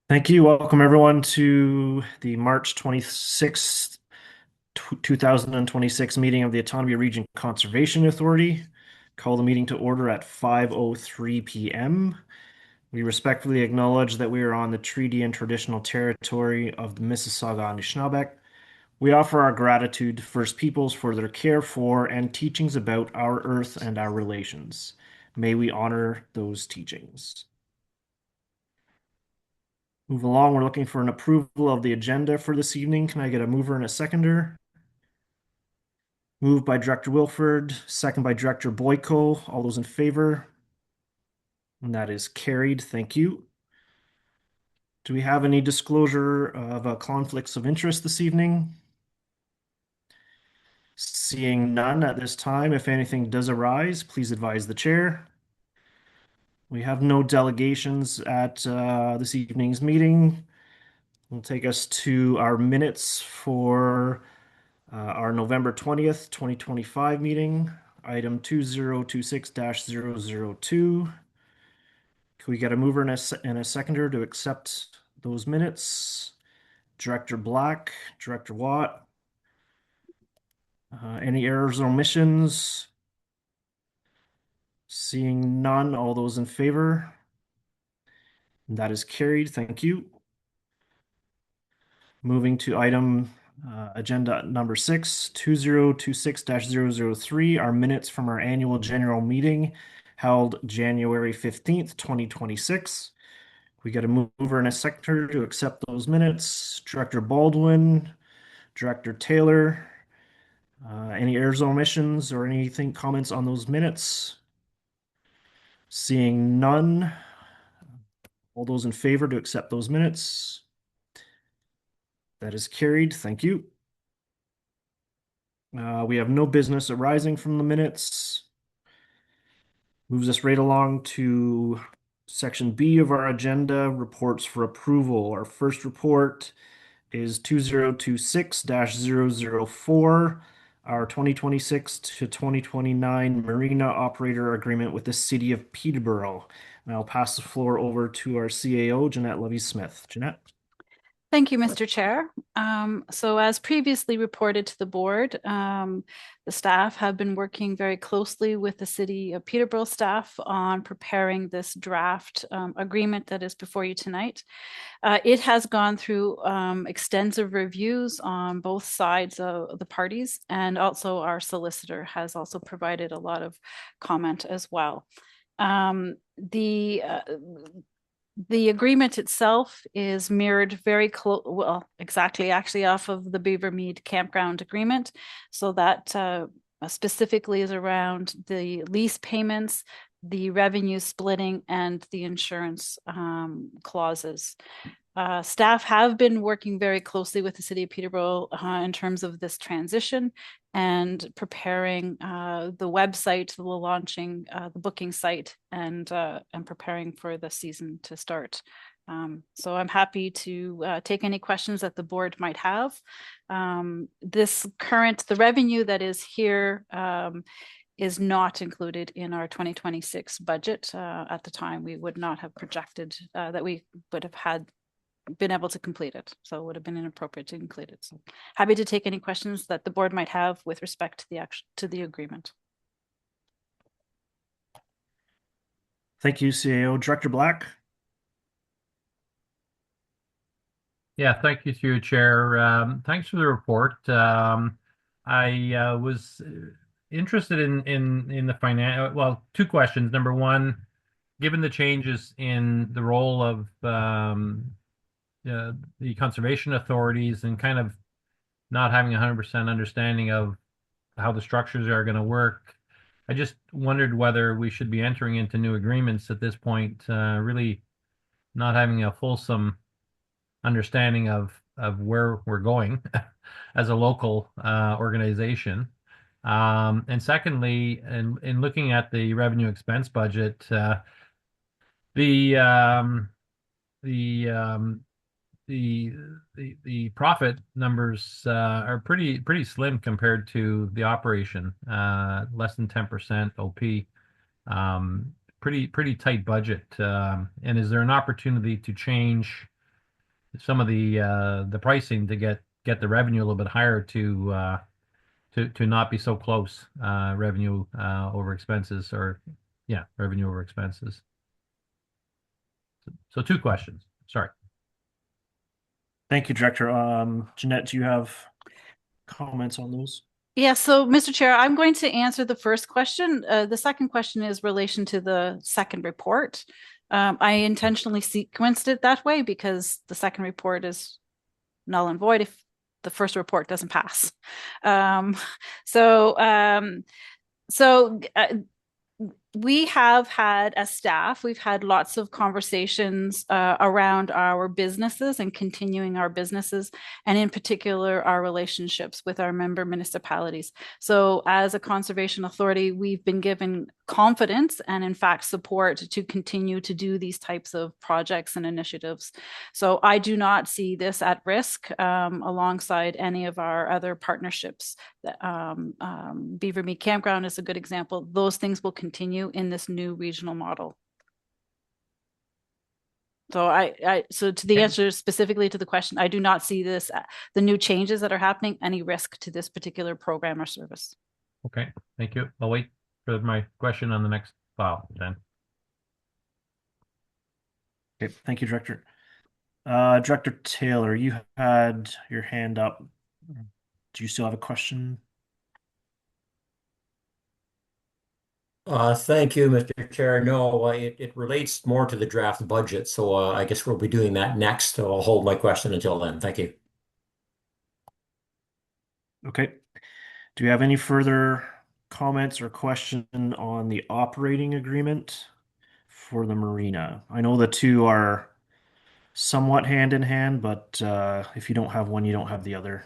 Thank you. Welcome everyone to the March 26th, 2026 meeting of the Otonabee Region Conservation Authority. Call the meeting to order at 5:03 p.m. We respectfully acknowledge that we are on the treaty and traditional territory of the Mississauga Anishinaabe. We offer our gratitude to First Peoples for their care for and teachings about our earth and our relations. May we honor those teachings. Move along. We're looking for an approval of the agenda for this evening. Can I get a mover and a seconder? Moved by Director Wilford, second by Director Boyko. All those in favor? And that is carried. Thank you. Do we have any disclosure of conflicts of interest this evening? Seeing none at this time, if anything does arise, please advise the chair. We have no delegations at this evening's meeting. Will take us to our minutes for our November 20th, 2025 meeting, item 2026-002. Can we get a mover and a seconder to accept those minutes? Director Black, Director Watt. Any errors or omissions? Seeing none, all those in favor? That is carried. Thank you. Moving to item agenda number 6, 2026-003, our minutes from our annual general meeting held January 15th, 2026. We got a mover and a seconder to accept those minutes. Director Baldwin, Director Taylor, any errors or omissions or anything, comments on those minutes? Seeing none, all those in favor to accept those minutes? That is carried. Thank you. We have no business arising from the minutes. Moves us right along to section B of our agenda, reports for approval. Our first report is 2026-004, our 2026 to 2029 Marina Operator Agreement with the City of Peterborough. And I'll pass the floor over to our CAO, Jeanette Levy-Smith. Jeanette? Thank you, Mr. Chair. So as previously reported to the board, the staff have been working very closely with the City of Peterborough staff on preparing this draft agreement that is before you tonight. It has gone through extensive reviews on both sides of the parties, and also our solicitor has also provided a lot of comment as well. The agreement itself is mirrored very close, well, exactly actually off of the Beavermead Campground Agreement. So that specifically is around the lease payments, the revenue splitting, and the insurance clauses. Staff have been working very closely with the City of Peterborough in terms of this transition and preparing the website, the launching the booking site, and preparing for the season to start. So I'm happy to take any questions that the board might have. The revenue that is here is not included in our 2026 budget. At the time, we would not have projected that we would have been able to complete it. So it would have been inappropriate to include it. So happy to take any questions that the board might have with respect to the agreement. Thank you, CAO. Director Black? Yeah, thank you through Chair. Thanks for the report. I was interested in the financial. Well, two questions. Number one, given the changes in the role of the conservation authorities and kind of not having 100% understanding of how the structures are going to work, I just wondered whether we should be entering into new agreements at this point, really not having a fulsome understanding of where we're going as a local organization. And secondly, in looking at the revenue expense budget, the profit numbers are pretty slim compared to the operation, less than 10% OP. Pretty tight budget. And is there an opportunity to change some of the pricing to get the revenue a little bit higher to not be so close, revenue over expenses, or yeah, revenue over expenses. So two questions. Sorry. Thank you, Director. Jeanette, do you have comments on those? Yeah, so Mr. Chair, I'm going to answer the first question. The second question is relation to the second report. I intentionally sequenced it that way because the second report is null and void if the first report doesn't pass. So we have had, as staff, we've had lots of conversations around our businesses and continuing our businesses, and in particular, our relationships with our member municipalities. So as a conservation authority, we've been given confidence and in fact support to continue to do these types of projects and initiatives. So I do not see this at risk alongside any of our other partnerships. Beaver Mead Campground is a good example. Those things will continue in this new regional model. So so to the answer specifically to the question, I do not see this, the new changes that are happening, any risk to this particular program or service. Okay, thank you. I'll wait for my question on the next file then. Okay, thank you, Director. Director Taylor, you had your hand up. Do you still have a question? Thank you, Mr. Chair. No, it relates more to the draft budget, so I guess we'll be doing that next. So I'll hold my question until then. Thank you. Okay. Do you have any further comments or question on the operating agreement for the marina? I know the two are somewhat hand in hand, but if you don't have one, you don't have the other.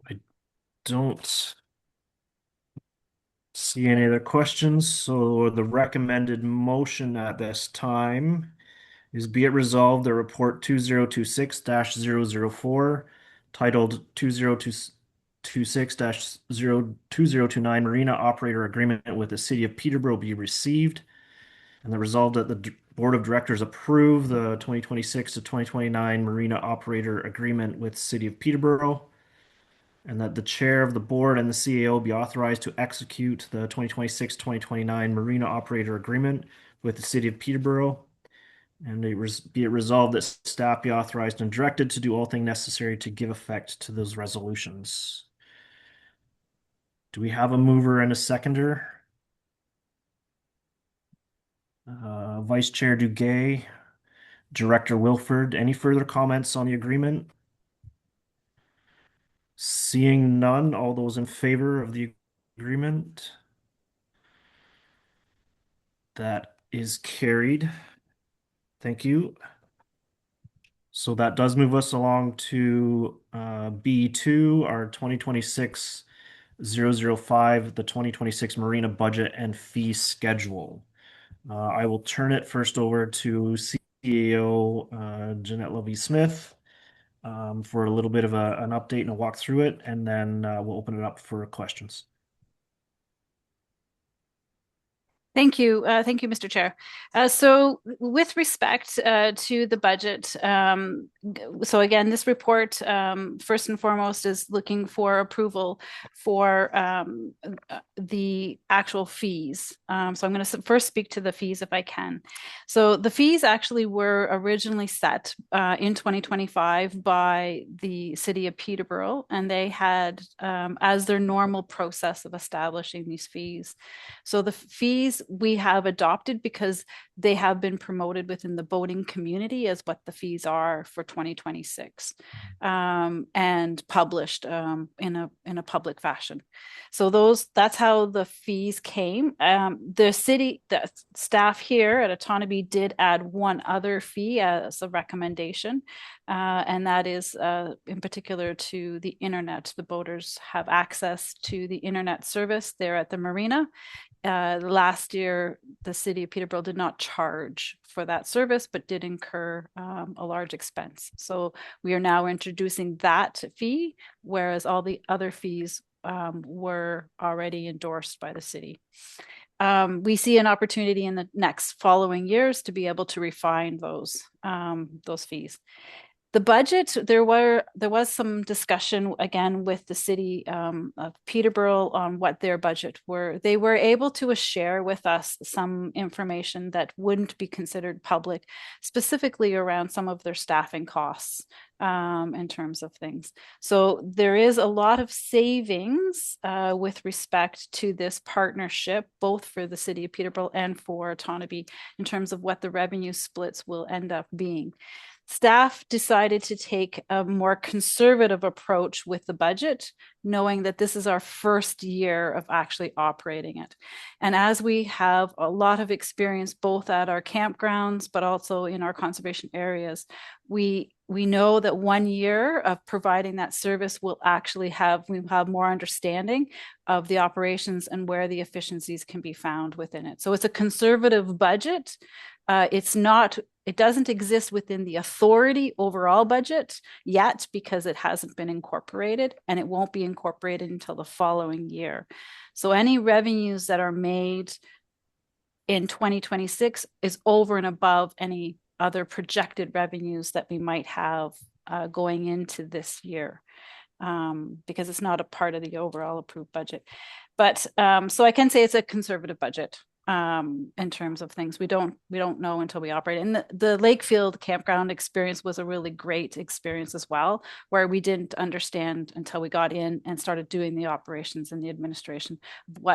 I don't see any other questions, so the recommended motion at this time is be it resolved that report 2026-004 titled 2026-02029 Marina Operator Agreement with the City of Peterborough be received, and that resolved that the Board of Directors approve the 2026 to 2029 Marina Operator Agreement with City of Peterborough, and that the Chair of the Board and the CAO be authorized to execute the 2026-2029 Marina Operator Agreement with the City of Peterborough, and be it resolved that staff be authorized and directed to do all things necessary to give effect to those resolutions. Do we have a mover and a seconder? Vice Chair Duguay, Director Wilford, any further comments on the agreement? Seeing none, all those in favor of the agreement? That is carried. Thank you. So that does move us along to B2, our 2026-005, the 2026 Marina Budget and Fee Schedule. I will turn it first over to CAO Jeanette Lovie-Smith for a little bit of an update and a walk through it, and then we'll open it up for questions. Thank you, Mr. Chair. So with respect to the budget, so again, this report first and foremost is looking for approval for the actual fees. So I'm going to first speak to the fees if I can. So the fees actually were originally set in 2025 by the City of Peterborough, and they had as their normal process of establishing these fees. So the fees we have adopted because they have been promoted within the boating community as what the fees are for 2026 and published in a public fashion. So that's how the fees came. The staff here at Autonomy did add one other fee as a recommendation, and that is in particular to the internet. The boaters have access to the internet service there at the marina. Last year, the City of Peterborough did not charge for that service, but did incur a large expense. So we are now introducing that fee, whereas all the other fees were already endorsed by the city. we see an opportunity in the next following years to be able to refine those fees. The budget, there was some discussion again with the city of Peterborough on what their budget were. They were able to share with us some information that wouldn't be considered public, specifically around some of their staffing costs in terms of things. So there is a lot of savings with respect to this partnership, both for the city of Peterborough and for Otonabee, in terms of what the revenue splits will end up being. Staff decided to take a more conservative approach with the budget, knowing that this is our first year of actually operating it. And as we have a lot of experience both at our campgrounds, but also in our conservation areas, we know that 1 year of providing that service will actually have more understanding of the operations and where the efficiencies can be found within it. So it's a conservative budget. It doesn't exist within the authority overall budget yet because it hasn't been incorporated, and it won't be incorporated until the following year. So any revenues that are made in 2026 is over and above any other projected revenues that we might have going into this year, because it's not a part of the overall approved budget. But so I can say it's a conservative budget. In terms of things we don't know until we operate. And the Lakefield campground experience was a really great experience as well, where we didn't understand until we got in and started doing the operations and the administration,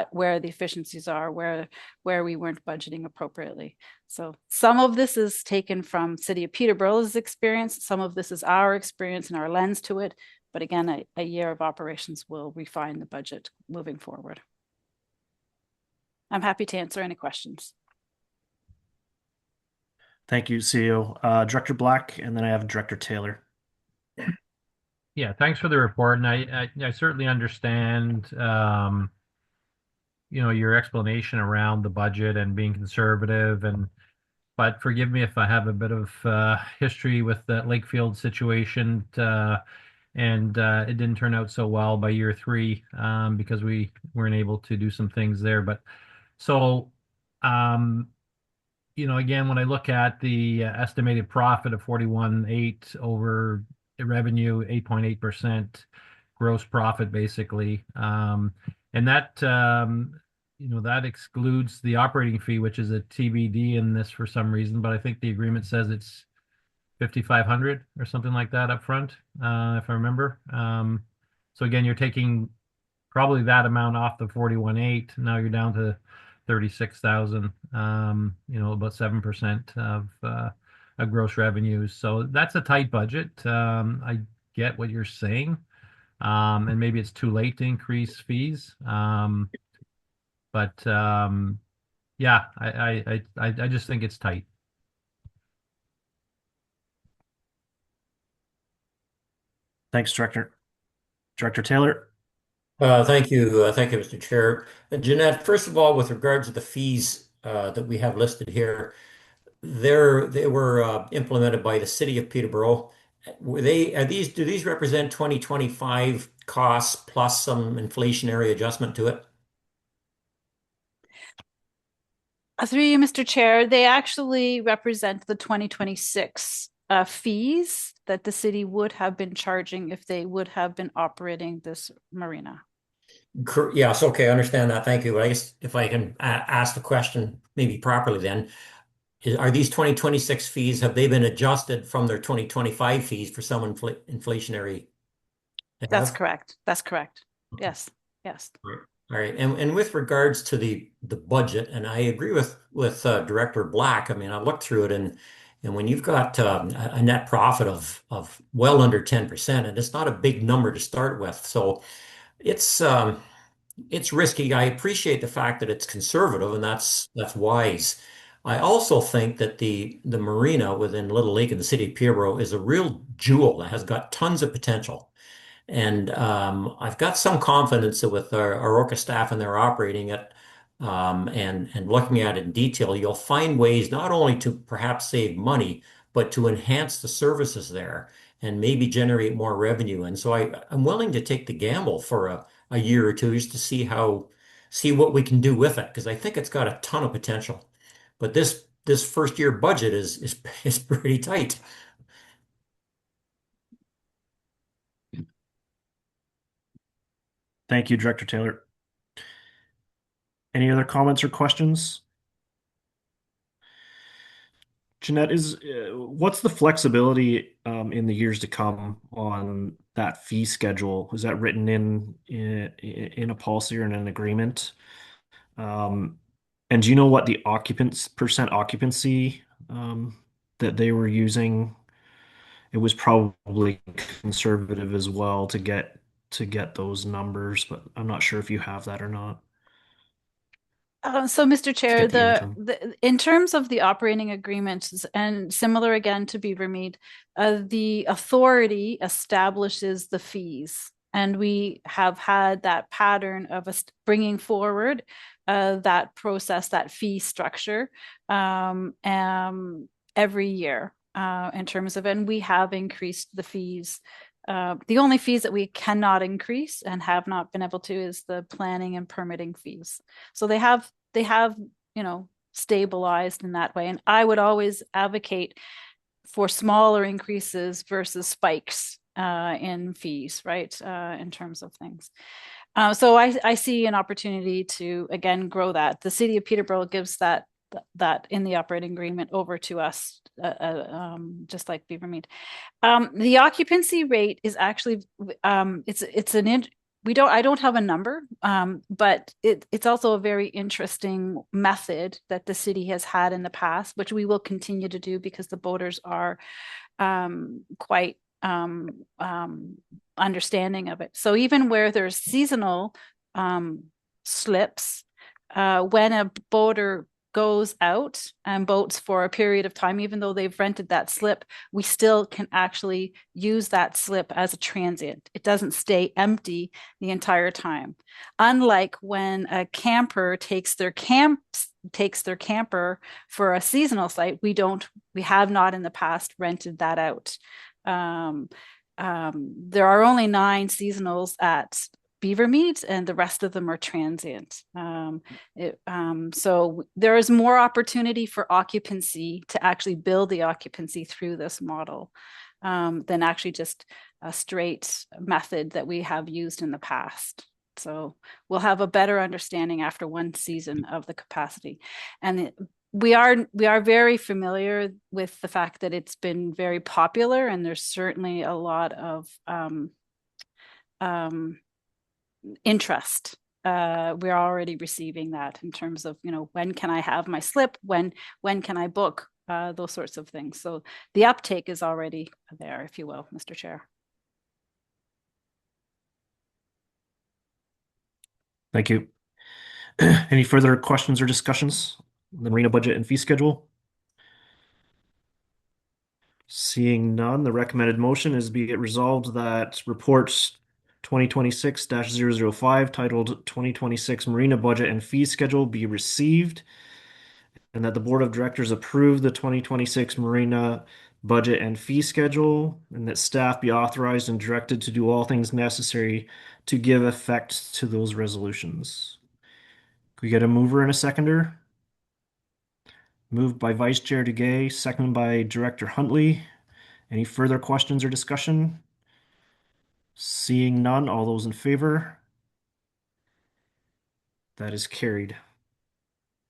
where the efficiencies are, where we weren't budgeting appropriately. So some of this is taken from City of Peterborough's experience, some of this is our experience and our lens to it. But again, a year of operations will refine the budget moving forward. I'm happy to answer any questions. Thank you, CEO. Director Black, and then I have Director Taylor. Yeah, thanks for the report. And I certainly understand, your explanation around the budget and being conservative. But forgive me if I have a bit of history with that Lakefield situation. And it didn't turn out so well by year 3 because we weren't able to do some things there. But so, again, when I look at the estimated profit of 41.8 over revenue, 8.8% gross profit, basically, and that that excludes the operating fee, which is a TBD in this for some reason. But I think the agreement says it's 5,500 or something like that up front, if I remember. So again, you're taking probably that amount off the 41.8. Now you're down to 36,000, about 7% of gross revenues. So that's a tight budget. I get what you're saying. And maybe it's too late to increase fees. But yeah, I just think it's tight. Thanks, Director. Director Taylor. Thank you, Mr. Chair. Jeanette, first of all, with regards to the fees that we have listed here, they were implemented by the City of Peterborough. Do these represent 2025 costs plus some inflationary adjustment to it? Through you, Mr. Chair, they actually represent the 2026 fees that the city would have been charging if they would have been operating this marina. Yes, okay, I understand that. Thank you. But I guess if I can ask the question maybe properly then, are these 2026 fees, have they been adjusted from their 2025 fees for some inflationary? That's correct. That's correct. Okay. Yes. Yes. All right. And with regards to the budget, and I agree with Director Black. I mean, I looked through it, and when you've got a net profit of well under 10%, and it's not a big number to start with, so it's risky. I appreciate the fact that it's conservative, and that's wise. I also think that the marina within Little Lake in the City of Peterborough is a real jewel that has got tons of potential. And I've got some confidence that with our Orca staff and they're operating it and looking at it in detail, you'll find ways not only to perhaps save money, but to enhance the services there and maybe generate more revenue. And so I'm willing to take the gamble for a year or two just to see how see what we can do with it, because I think it's got a ton of potential. But this first year budget is pretty tight. Thank you, Director Taylor. Any other comments or questions? Jeanette, what's the flexibility in the years to come on that fee schedule? Is that written in a policy or in an agreement? And do you know what the percent occupancy that they were using? It was probably conservative as well to get those numbers, but I'm not sure if you have that or not So, Mr. to Chair, get the income. in terms of the operating agreements, and similar again to Beavermead, the authority establishes the fees, and we have had that pattern of us bringing forward that process, that fee structure, every year in terms of, and we have increased the fees. The only fees that we cannot increase and have not been able to is the planning and permitting fees. So they have, stabilized in that way. And I would always advocate for smaller increases versus spikes in fees, right? In terms of things. So I see an opportunity to, again, grow that. The city of Peterborough gives that in the operating agreement over to us, just like Beavermead. The occupancy rate is actually, I don't have a number, but it's also a very interesting method that the city has had in the past, which we will continue to do because the boaters are quite understanding of it. So even where there's seasonal slips, when a boater goes out and boats for a period of time, even though they've rented that slip, we still can actually use that slip as a transient. It doesn't stay empty the entire time. Unlike when a camper takes their camper for a seasonal site, we have not in the past rented that out. There are only 9 seasonals at Beavermead, and the rest of them are transient. So there is more opportunity for occupancy to actually build the occupancy through this model than actually just a straight method that we have used in the past. So we'll have a better understanding after one season of the capacity. And we are very familiar with the fact that it's been very popular, and there's certainly a lot of interest. We're already receiving that in terms of, when can I have my slip? When can I book? Those sorts of things. So the uptake is already there, if you will, Mr. Chair. Thank you. Any further questions or discussions on the marina budget and fee schedule? Seeing none, the recommended motion is be it resolved that reports 2026-005 titled 2026 Marina Budget and Fee Schedule be received, and that the Board of Directors approve the 2026 Marina Budget and Fee Schedule, and that staff be authorized and directed to do all things necessary to give effect to those resolutions. Could we get a mover and a seconder? Moved by Vice Chair Duguay, seconded by Director Huntley. Any further questions or discussion? Seeing none, all those in favor? That is carried.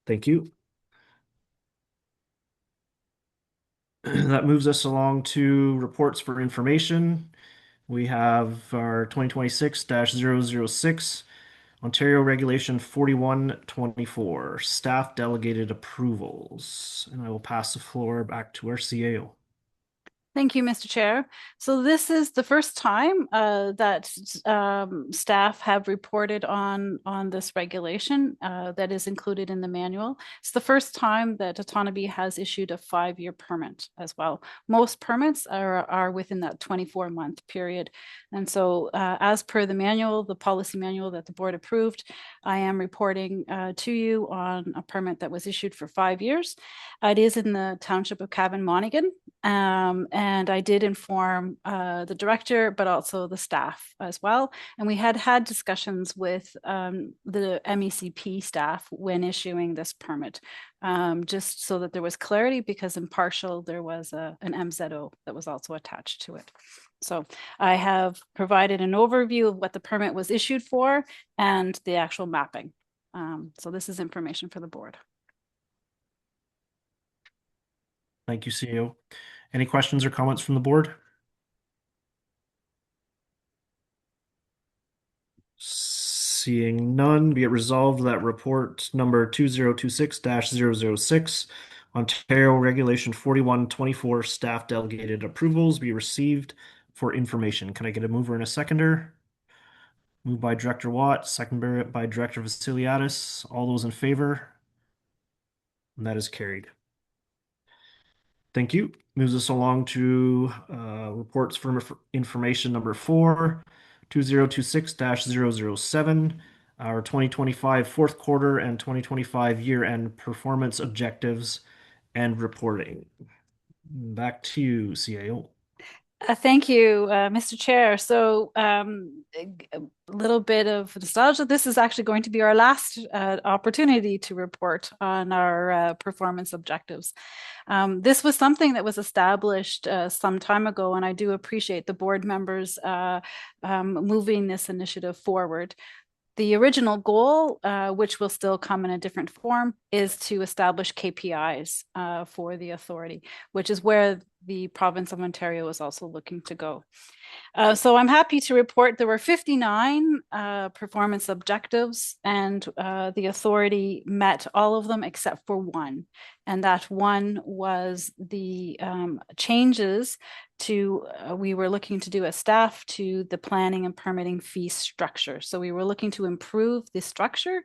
Thank you. That moves us along to reports for information. We have our 2026-006 Ontario Regulation 4124, staff delegated approvals. And I will pass the floor back to our CAO. Thank you, Mr. Chair. So this is the first time that staff have reported on this regulation that is included in the manual. It's the first time that Otonabee has issued a 5-year permit as well. Most permits are within that 24-month period. And so as per the manual, the policy manual that the board approved, I am reporting to you on a permit that was issued for 5 years. It is in the township of Cavan-Monaghan. And I did inform the director, but also the staff as well. And we had discussions with the MECP staff when issuing this permit, just so that there was clarity, because in partial there was an MZO that was also attached to it. So I have provided an overview of what the permit was issued for and the actual mapping. So this is information for the board. Thank you, CEO. Any questions or comments from the board? Seeing none, be it resolved that report number 2026-006, Ontario Regulation 4124 staff delegated approvals be received for information. Can I get a mover and a seconder? Moved by Director Watt, seconded by Director Vasiliadis. All those in favor? And that is carried. Thank you. Moves us along to reports for information number 4, 2026-007, our 2025 fourth quarter and 2025 year-end performance objectives and reporting. Back to you, CAO. Thank you, Mr. Chair. So a little bit of nostalgia. This is actually going to be our last opportunity to report on our performance objectives. This was something that was established some time ago, and I do appreciate the board members moving this initiative forward. The original goal, which will still come in a different form, is to establish KPIs for the authority, which is where the province of Ontario is also looking to go. So I'm happy to report there were 59 performance objectives, and the authority met all of them except for one. And that one was the changes to, we were looking to do as staff, to the planning and permitting fee structure. So we were looking to improve the structure.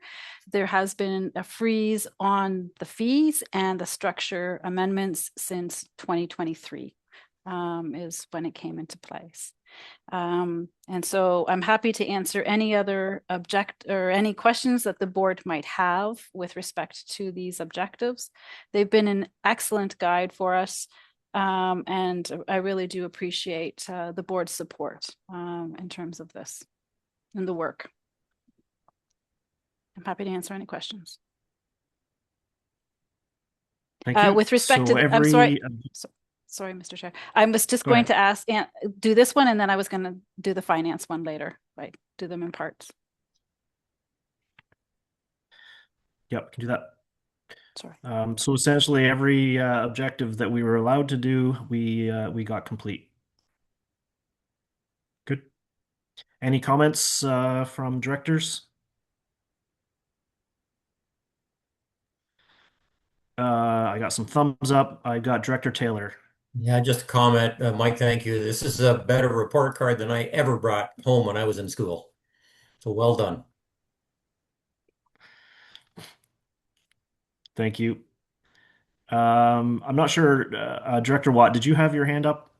There has been a freeze on the fees and the structure amendments since 2023 is when it came into place. And so I'm happy to answer any other any questions that the board might have with respect to these objectives. They've been an excellent guide for us. And I really do appreciate the board's support in terms of this and the work. I'm happy to answer any questions. Thank you. With respect to, I'm sorry. Sorry, Mr. Chair. I was just going to ask, do this one, and then I was going to do the finance one later, right? Do them in parts. Yep, can do that. Sorry. So essentially every objective that we were allowed to do, we got complete. Good. Any comments from directors? I got some thumbs up. I got Director Taylor. Yeah, just a comment, Mike, thank you. This is a better report card than I ever brought home when I was in school. So well done. Thank you. I'm not sure, Director Watt, did you have your hand up?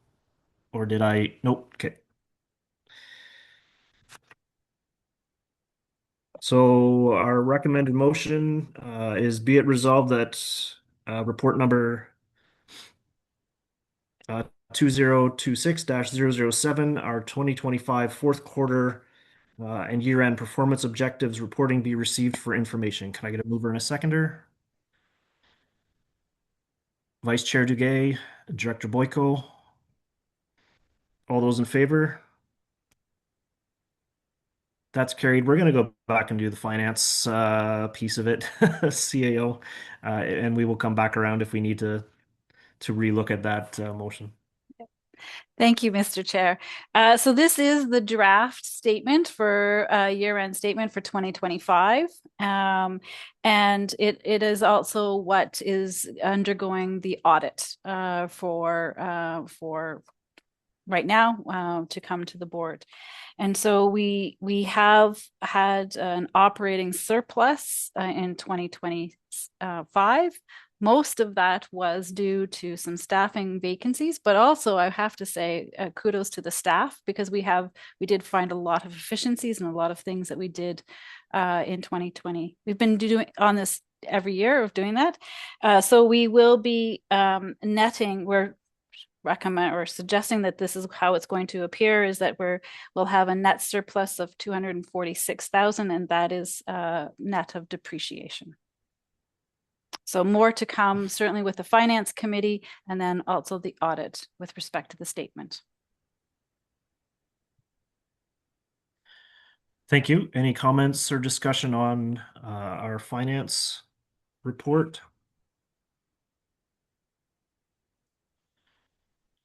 Or did I? Nope. Okay. So our recommended motion is be it resolved that report number 2026-007, our 2025 fourth quarter and year-end performance objectives reporting be received for information. Can I get a mover and a seconder? Vice Chair Duguay, Director Boyko. All those in favor? That's carried. We're going to go back and do the finance piece of it, CAO, and we will come back around if we need to relook at that motion. Thank you, Mr. Chair. So this is the draft statement for year-end statement for 2025. And it is also what is undergoing the audit for right now to come to the board. And so we have had an operating surplus in 2025. Most of that was due to some staffing vacancies, but also I have to say kudos to the staff, because we did find a lot of efficiencies and a lot of things that we did in 2020. We've been doing on this every year of doing that. So we will be netting, we're recommend or suggesting that this is how it's going to appear is that we'll have a net surplus of 246,000, and that is net of depreciation. So more to come, certainly with the finance committee, and then also the audit with respect to the statement. Thank you. Any comments or discussion on our finance report?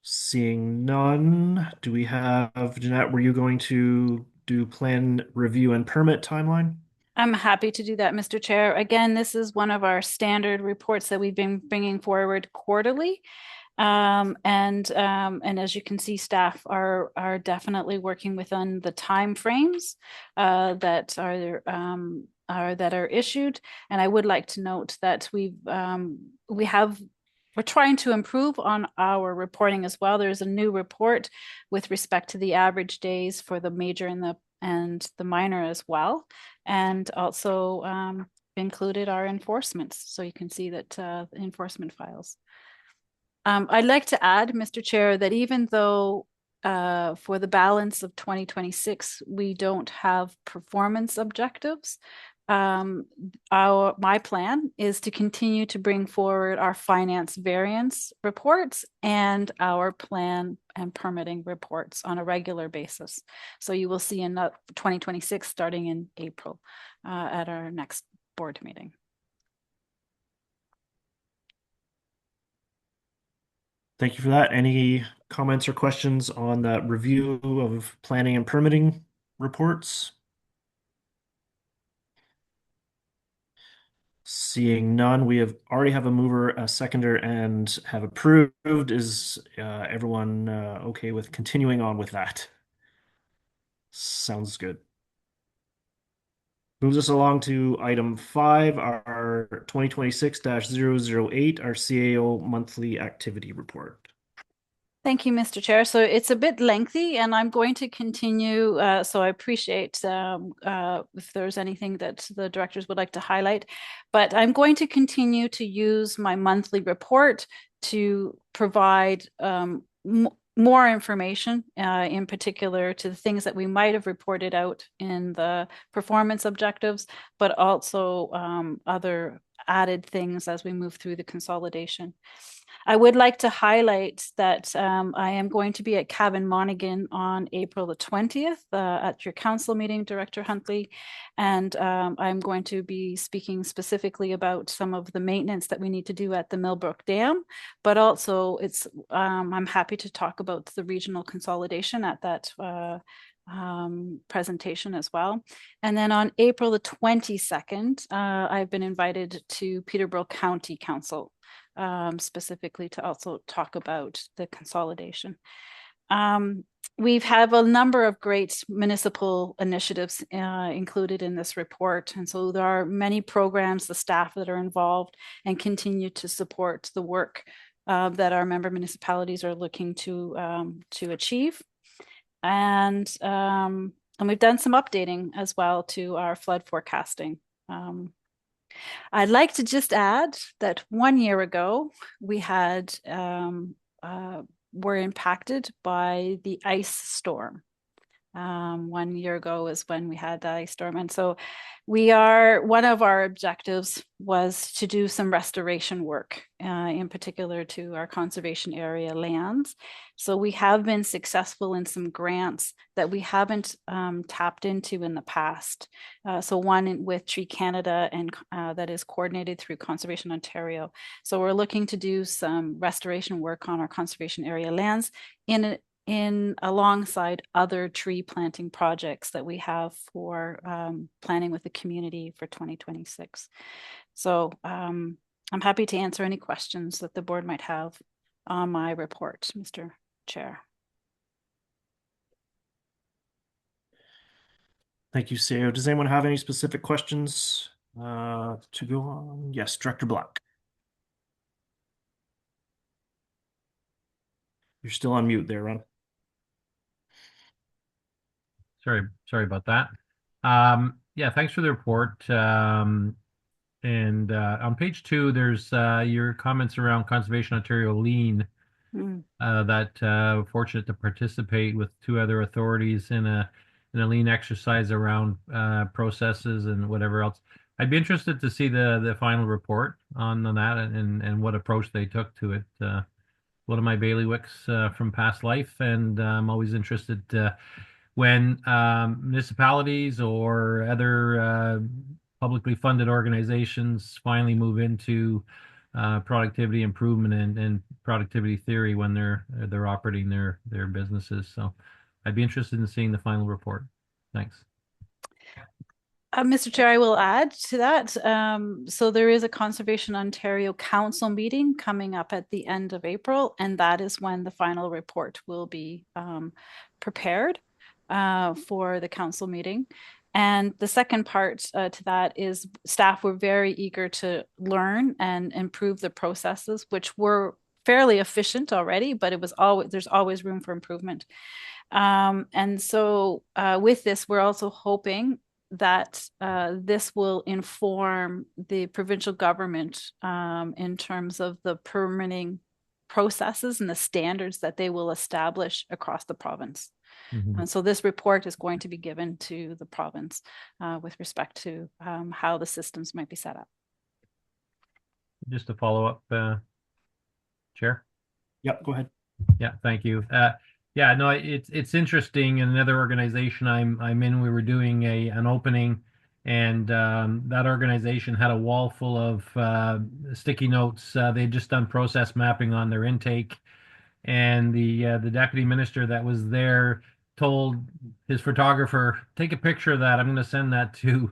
Seeing none, do we have, Jeanette, were you going to do plan review and permit timeline? I'm happy to do that, Mr. Chair. Again, this is one of our standard reports that we've been bringing forward quarterly. And as you can see, staff are definitely working within the time frames that are issued. And I would like to note that we're trying to improve on our reporting as well. There's a new report with respect to the average days for the major and the minor as well, and also included our enforcements. So you can see that enforcement files. I'd like to add, Mr. Chair, that even though for the balance of 2026, we don't have performance objectives, my plan is to continue to bring forward our finance variance reports and our plan and permitting reports on a regular basis. So you will see in 2026 starting in April at our next board meeting. Thank you for that. Any comments or questions on that review of planning and permitting reports? Seeing none, we already have a mover, a seconder, and have approved. Is everyone okay with continuing on with that? Sounds good. Moves us along to item 5, our 2026-008, our CAO monthly activity report. Thank you, Mr. Chair. So it's a bit lengthy, and I'm going to continue. So I appreciate if there's anything that the directors would like to highlight, but I'm going to continue to use my monthly report to provide more information, in particular to the things that we might have reported out in the performance objectives, but also other added things as we move through the consolidation. I would like to highlight that I am going to be at Cabin Monaghan on April the 20th at your council meeting, Director Huntley, and I'm going to be speaking specifically about some of the maintenance that we need to do at the Millbrook Dam, but also I'm happy to talk about the regional consolidation at that presentation as well. And then on April the 22nd, I've been invited to Peterborough County Council, specifically to also talk about the consolidation. We've have a number of great municipal initiatives included in this report. And so there are many programs, the staff that are involved and continue to support the work that our member municipalities are looking to achieve. And we've done some updating as well to our flood forecasting. I'd like to just add that 1 year ago, we had were impacted by the ice storm. 1 year ago is when we had the ice storm. And so one of our objectives was to do some restoration work, in particular to our conservation area lands. So we have been successful in some grants that we haven't tapped into in the past. So one with Tree Canada and that is coordinated through Conservation Ontario. So we're looking to do some restoration work on our conservation area lands in alongside other tree planting projects that we have for planning with the community for 2026. So I'm happy to answer any questions that the board might have on my report, Mr. Chair. Thank you, Sao. Does anyone have any specific questions to go on? Yes, Director Black. You're still on mute there, Ron. Sorry about that. Yeah, thanks for the report. And on page 2, there's your comments around Conservation Ontario lien. Mm. that fortunate to participate with two other authorities in a lean exercise around processes and whatever else. I'd be interested to see the final report on that and what approach they took to it. One of my bailiwicks from past life, and I'm always interested when municipalities or other publicly funded organizations finally move into productivity improvement and productivity theory when they're operating their businesses. So I'd be interested in seeing the final report. Thanks. Mr. Chair, I will add to that. So there is a Conservation Ontario Council meeting coming up at the end of April, and that is when the final report will be prepared for the council meeting. And the second part to that is staff were very eager to learn and improve the processes, which were fairly efficient already, but there's always room for improvement. And so with this, we're also hoping that this will inform the provincial government in terms of the permitting processes and the standards that they will establish across the province. Mhm. And so this report is going to be given to the province with respect to how the systems might be set up. Just to follow up, Chair. Yep, go ahead. Yeah, thank you. Yeah, no, it's interesting. In another organization I'm in, we were doing an opening, and that organization had a wall full of sticky notes. They'd just done process mapping on their intake, and the deputy minister that was there told his photographer, "Take a picture of that. I'm going to send that to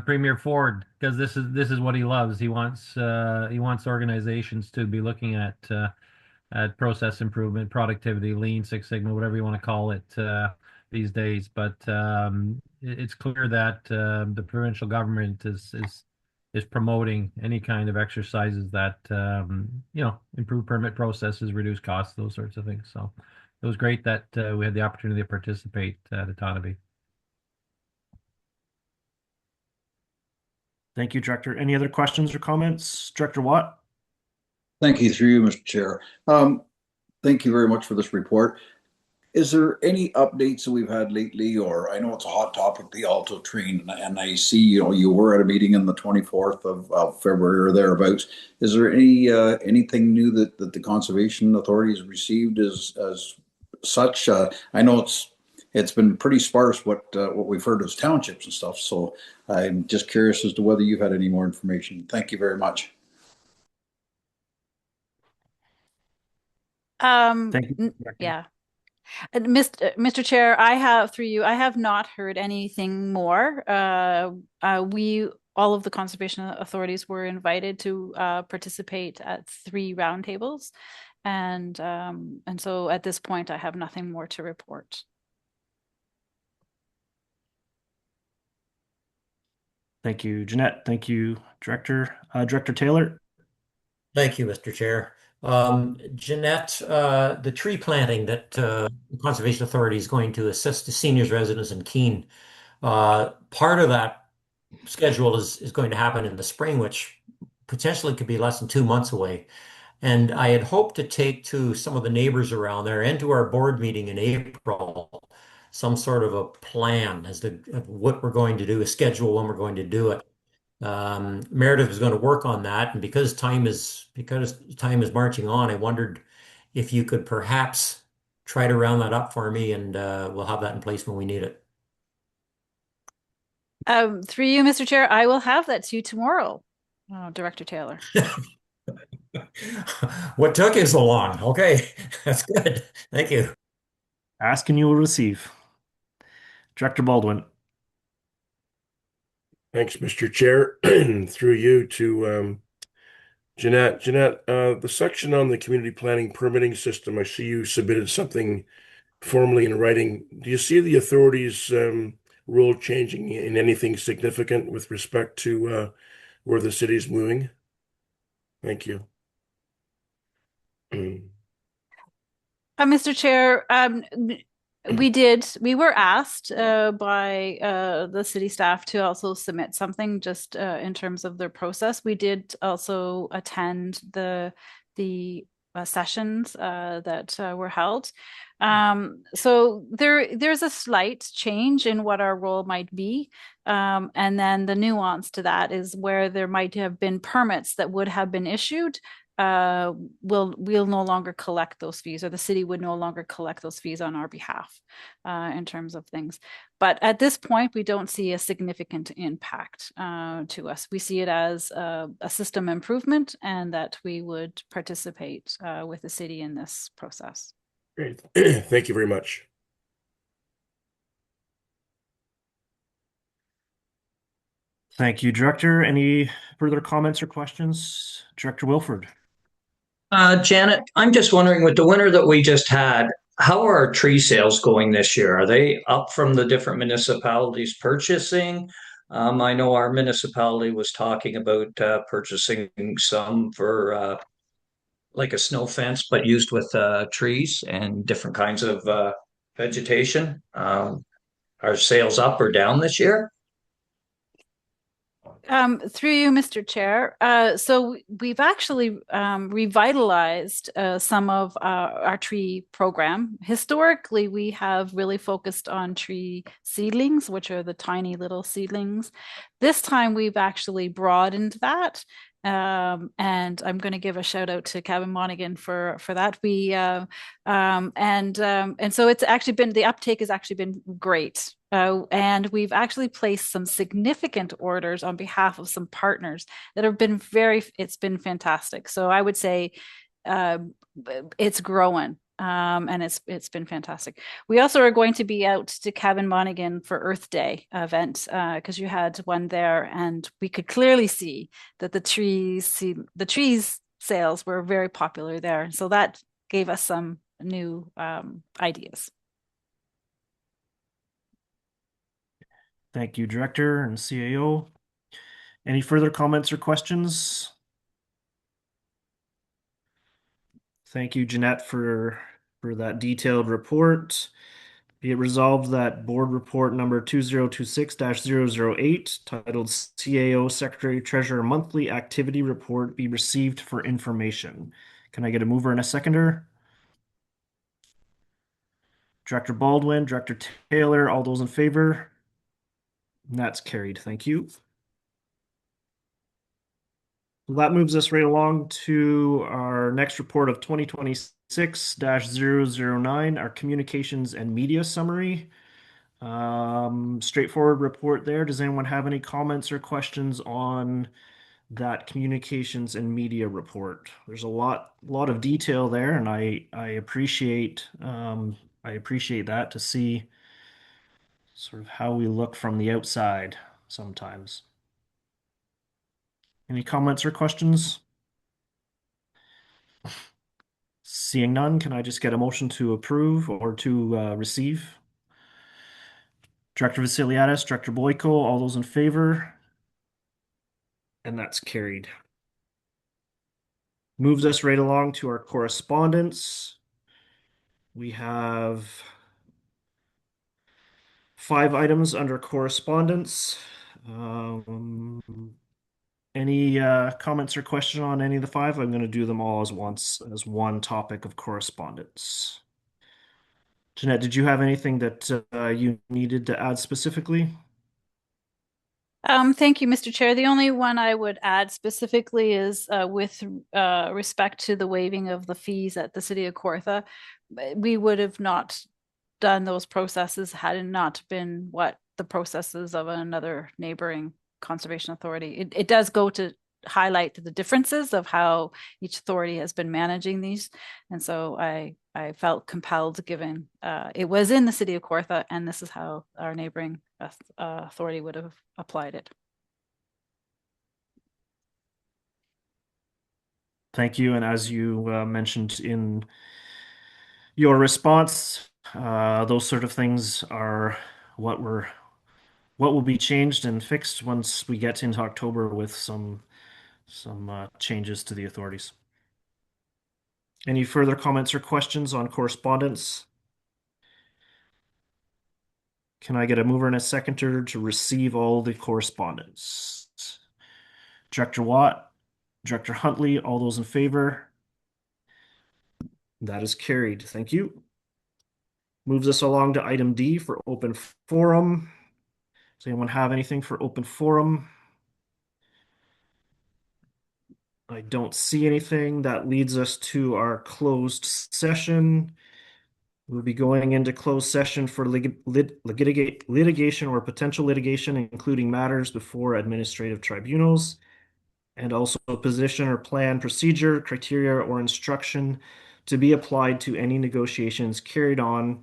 Premier Ford because this is what he loves. He wants organizations to be looking at process improvement, productivity, lean, Six Sigma, whatever you want to call it these days. But it's clear that the provincial government is promoting any kind of exercises that improve permit processes, reduce costs, those sorts of things. So it was great that we had the opportunity to participate at Otonabee. Thank you, Director. Any other questions or comments? Director Watt? Thank you, through you, Mr. Chair. Thank you very much for this report. Is there any updates that we've had lately, or I know it's a hot topic, the Alto train, and I see, you were at a meeting on the 24th of February or thereabouts. Is there anything new that the Conservation Authority has received as such? I know it's been pretty sparse what we've heard as townships and stuff, so I'm just curious as to whether you've had any more information. Thank you very much. Thank you, Director. Yeah. Mr. Chair, I have not heard anything more. All of the conservation authorities were invited to participate at 3 roundtables, and so at this point, I have nothing more to report. Thank you, Jeanette. Thank you, Director. Director Taylor? Thank you, Mr. Chair. Jeanette, the tree planting that the Conservation Authority is going to assist the seniors residents in Keene, part of that schedule is going to happen in the spring, which potentially could be less than 2 months away. And I had hoped to take to some of the neighbors around there and to our board meeting in April some sort of a plan as to what we're going to do, a schedule when we're going to do it. Meredith is going to work on that, and because time is marching on, I wondered if you could perhaps try to round that up for me, and we'll have that in place when we need it. Through you, Mr. Chair, I will have that to you tomorrow, Director Taylor. What took you so long? Okay, that's good. Thank you. Ask and you will receive. Director Baldwin? Thanks, Mr. Chair. Through you to Jeanette. Jeanette, the section on the community planning permitting system, I see you submitted something formally in writing. Do you see the authorities' role changing in anything significant with respect to where the city is moving? Thank you. Mr. Chair, we were asked by the city staff to also submit something just in terms of their process. We did also attend the sessions that were held. So there's a slight change in what our role might be. And then the nuance to that is where there might have been permits that would have been issued. We'll no longer collect those fees, or the city would no longer collect those fees on our behalf in terms of things. But at this point, we don't see a significant impact to us. We see it as a system improvement, and that we would participate with the city in this process. Great. Thank you very much. Thank you, Director. Any further comments or questions? Director Wilford. Janet, I'm just wondering, with the winter that we just had, how are our tree sales going this year? Are they up from the different municipalities purchasing? I know our municipality was talking about purchasing some for like a snow fence, but used with trees and different kinds of vegetation. Are sales up or down this year? Through you, Mr. Chair. So we've actually revitalized some of our tree program. Historically, we have really focused on tree seedlings, which are the tiny little seedlings. This time, we've actually broadened that. And I'm going to give a shout out to Kevin Monaghan for that. And so it's actually been, the uptake has actually been great. And we've actually placed some significant orders on behalf of some partners that have been it's been fantastic. So I would say it's growing. And it's been fantastic. We also are going to be out to Kevin Monaghan for Earth Day event because you had one there, and we could clearly see that the trees sales were very popular there. So that gave us some new ideas. Thank you, Director and CAO. Any further comments or questions? Thank you, Jeanette, for that detailed report. Be it resolved that Board Report number 2026-008, titled CAO Secretary Treasurer Monthly Activity Report, be received for information. Can I get a mover and a seconder? Director Baldwin, Director Taylor, all those in favor? And that's carried. Thank you. That moves us right along to our next report of 2026-009, our communications and media summary. Straightforward report there. Does anyone have any comments or questions on that communications and media report? There's a lot of detail there, and I appreciate that, to see sort of how we look from the outside sometimes. Any comments or questions? Seeing none, can I just get a motion to approve or to receive? Director Vassiliadis, Director Boyko, all those in favor? And that's carried. Moves us right along to our correspondence. We have 5 items under correspondence. Any comments or question on any of the 5? I'm going to do them all as one topic of correspondence. Jeanette, did you have anything that you needed to add specifically? Thank you, Mr. Chair. The only one I would add specifically is with respect to the waiving of the fees at the City of Kawartha. We would have not done those processes had it not been what the processes of another neighboring conservation authority. It does go to highlight the differences of how each authority has been managing these. And so I felt compelled, given it was in the City of Kawartha, and this is how our neighboring authority would have applied it. Thank you. And as you mentioned in your response, those sort of things are what will be changed and fixed once we get into October with some changes to the authorities. Any further comments or questions on correspondence? Can I get a mover and a seconder to receive all the correspondence? Director Watt, Director Huntley, all those in favor? That is carried. Thank you. Moves us along to item D for open forum. Does anyone have anything for open forum? I don't see anything. That leads us to our closed session. We'll be going into closed session for litigation or potential litigation, including matters before administrative tribunals, and also a position or plan, procedure, criteria, or instruction to be applied to any negotiations carried on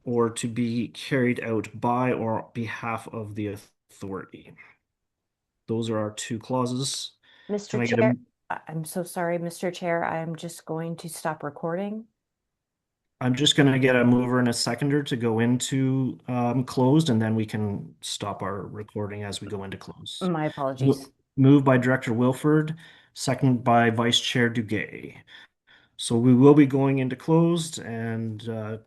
or to be carried out by or behalf of the authority. Those are our two clauses. Can Mr. I get Chair, I'm so sorry, Mr. Chair, I'm just going to stop recording. I'm just going to get a mover and a seconder to go into closed, and then we can stop our recording as we go into closed. My apologies. Moved by Director Wilford, second by Vice Chair Duguay. So we will be going into closed, and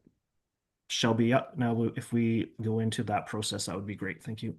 shall be up now. If we go into that process, that would be great. Thank you.